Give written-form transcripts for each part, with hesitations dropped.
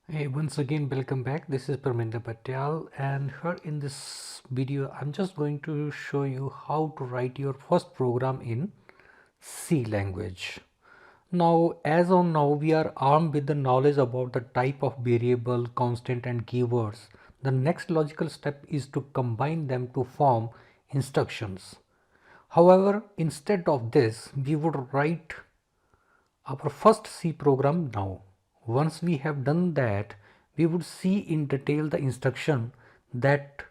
Hey, once again, welcome back. This is Parminder Patel, and here in this video, I'm just going to show you how to write your first program in C language. Now, as on now, we are armed with the knowledge about the type of variable, constant, and keywords. The next logical step is to combine them to form instructions. However, instead of this, we would write our first C program now. Once we have done that, we would see in detail the instruction that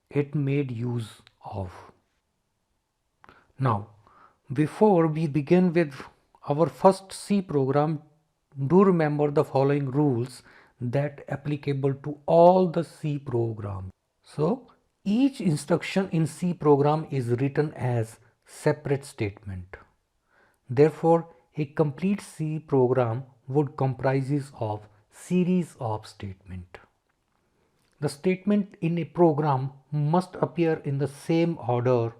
it made use of. Now, before we begin with our first C program, do remember the following rules that applicable to all the C programs. So, each instruction in C program is written as separate statement. Therefore, a complete C program would comprises of series of statements. The statement in a program must appear in the same order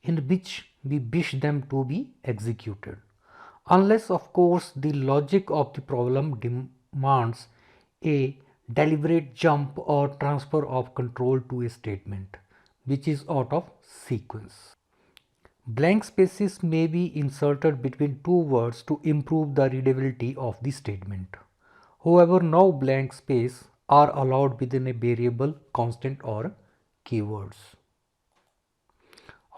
in which we wish them to be executed, unless of course the logic of the problem demands a deliberate jump or transfer of control to a statement which is out of sequence. Blank spaces may be inserted between two words to improve the readability of the statement. However, no blank space are allowed within a variable, constant or keywords.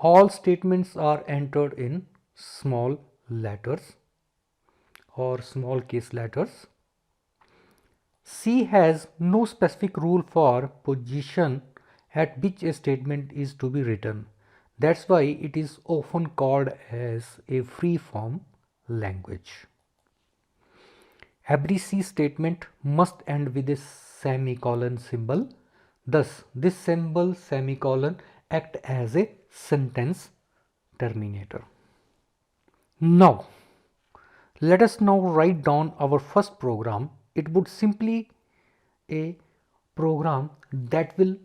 All statements are entered in small letters or small case letters. C has no specific rule for position at which a statement is to be written. That's why it is often called as a free-form language. Every C statement must end with a semicolon symbol. Thus, this symbol semicolon act as a sentence terminator. Now, let us now write down our first program. It would simply a program that will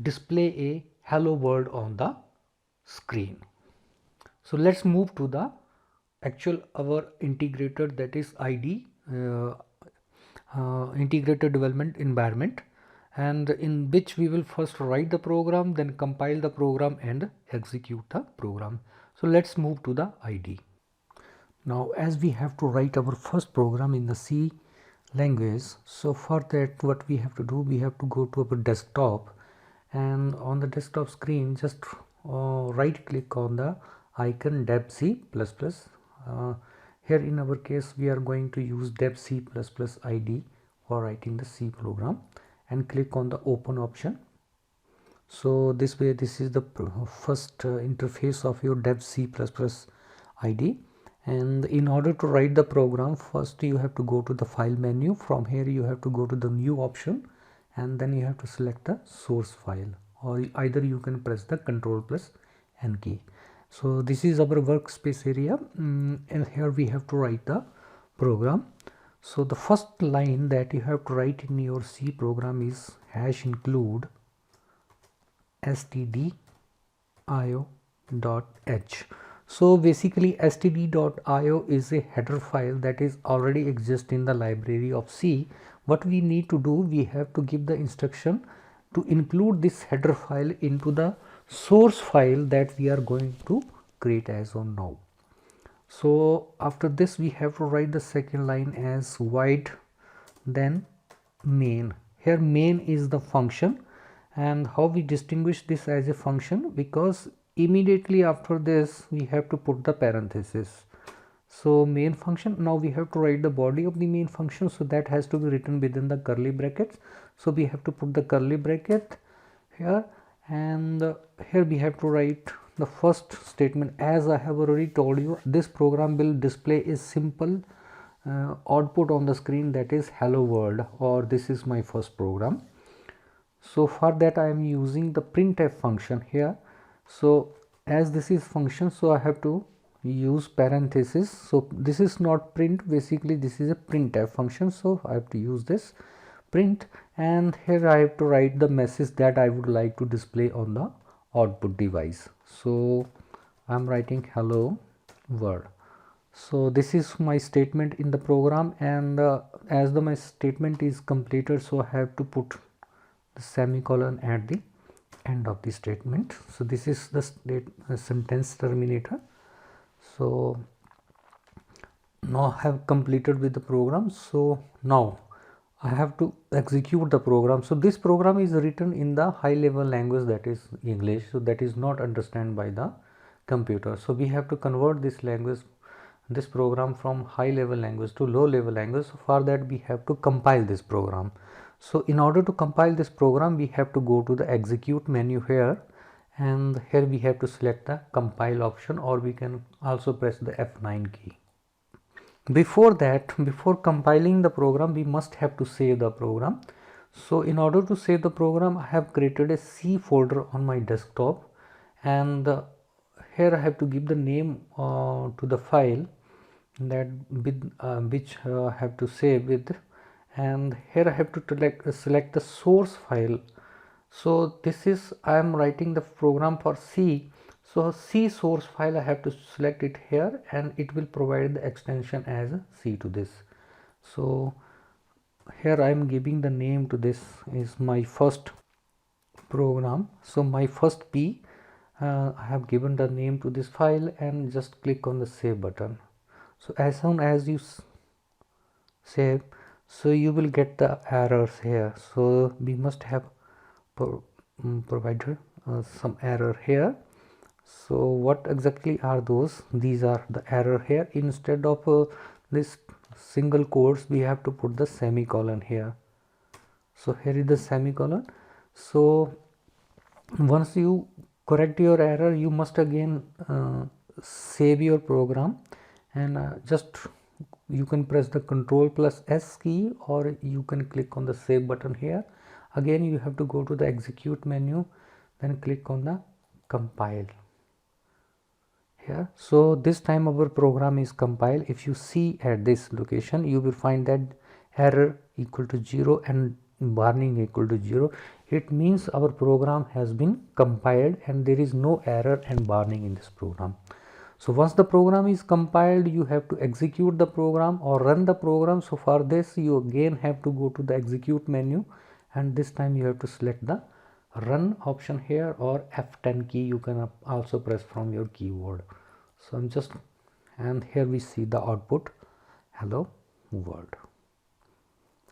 display a hello world on the screen. So let's move to the actual our integrated, that is ID, integrated development environment, and in which we will first write the program, then compile the program and execute the program. So let's move to the ID. Now, as we have to write our first program in the C language, so for that what we have to do, we have to go to our desktop, and on the desktop screen just right click on the icon deb C++. Here in our case we are going to use deb C++ ID for writing the C program, and click on the open option. So this way, this is the first interface of your deb C++ ID. And in order to write the program, first you have to go to the file menu. From here you have to go to the new option, and then you have to select the source file, or either you can press the Ctrl+N key. So this is our workspace area, and here we have to write the program. So the first line that you have to write in your C program is #include stdio.h. So basically std.io is a header file that is already exist in the library of C. What we need to do, we have to give the instruction to include this header file into the source file that we are going to create as on now. So after this we have to write the second line as void then main. Here main is the function, and how we distinguish this as a function, because immediately after this we have to put the parenthesis. So main function, now we have to write the body of the main function, so that has to be written within the curly brackets. So we have to put the curly bracket here, and here we have to write the first statement. As I have already told you, this program will display a simple output on the screen, that is hello world, or this is my first program. So for that I am using the printf function here. So as this is function, so I have to use parenthesis. So this is not print, basically this is a printf function, so I have to use this print, and here I have to write the message that I would like to display on the output device. So I am writing hello world. So this is my statement in the program, and as my statement is completed, so I have to put the semicolon at the end of the statement. So this is the sentence terminator. So now I have completed with the program. So now I have to execute the program. So this program is written in the high level language, that is English, so that is not understood by the computer. So we have to convert this language, this program, from high level language to low level language. So for that we have to compile this program. So in order to compile this program, we have to go to the execute menu here, and here we have to select the compile option, or we can also press the F9 key. Before that, before compiling the program, we must have to save the program. So in order to save the program, I have created a C folder on my desktop, and here I have to give the name to the file that with which I have to save with, and here I have to select the source file. So this is, I am writing the program for C. So C source file, I have to select it here, and it will provide the extension as C to this. So here I am giving the name to this is my first program. So my first P, I have given the name to this file, and just click on the save button. So as soon as you save, so you will get the errors here. So we must have provided some error here. So what exactly are those? These are the error here. Instead of this single quotes, we have to put the semicolon here. So here is the semicolon. So once you correct your error, you must again save your program, and just you can press the Ctrl+S key, or you can click on the save button here. Again you have to go to the execute menu, then click on the compile here. So this time our program is compiled. If you see at this location, you will find that error equal to 0 and warning equal to 0. It means our program has been compiled and there is no error and warning in this program. So once the program is compiled, you have to execute the program or run the program. So for this, you again have to go to the execute menu, and this time you have to select the run option here, or F10 key you can also press from your keyboard. So I'm just, and here we see the output hello world.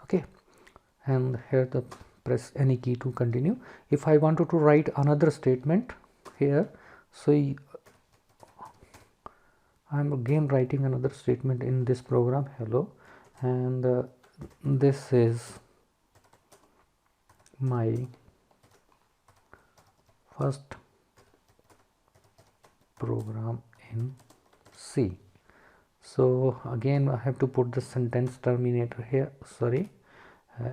Okay, and here the press any key to continue. If I wanted to write another statement here, so I'm again writing another statement in this program hello, and this is my first program in C. So again I have to put the sentence terminator here, sorry,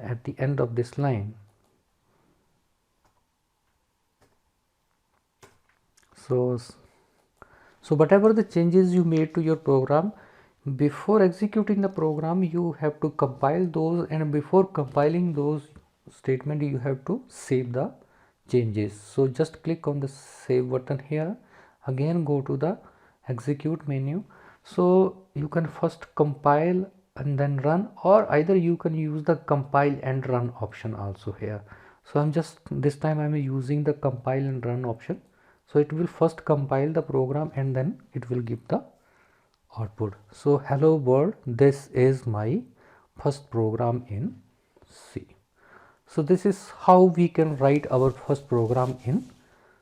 at the end of this line. So whatever the changes you made to your program, before executing the program you have to compile those, and before compiling those statement you have to save the changes. So just click on the save button here, again go to the execute menu. So you can first compile and then run, or either you can use the compile and run option also here. So I'm just, this time I'm using the compile and run option. So it will first compile the program and then it will give the output. So hello world, this is my first program in C. So this is how we can write our first program in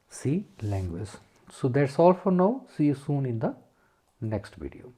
C language. So that's all for now. See you soon in the next video.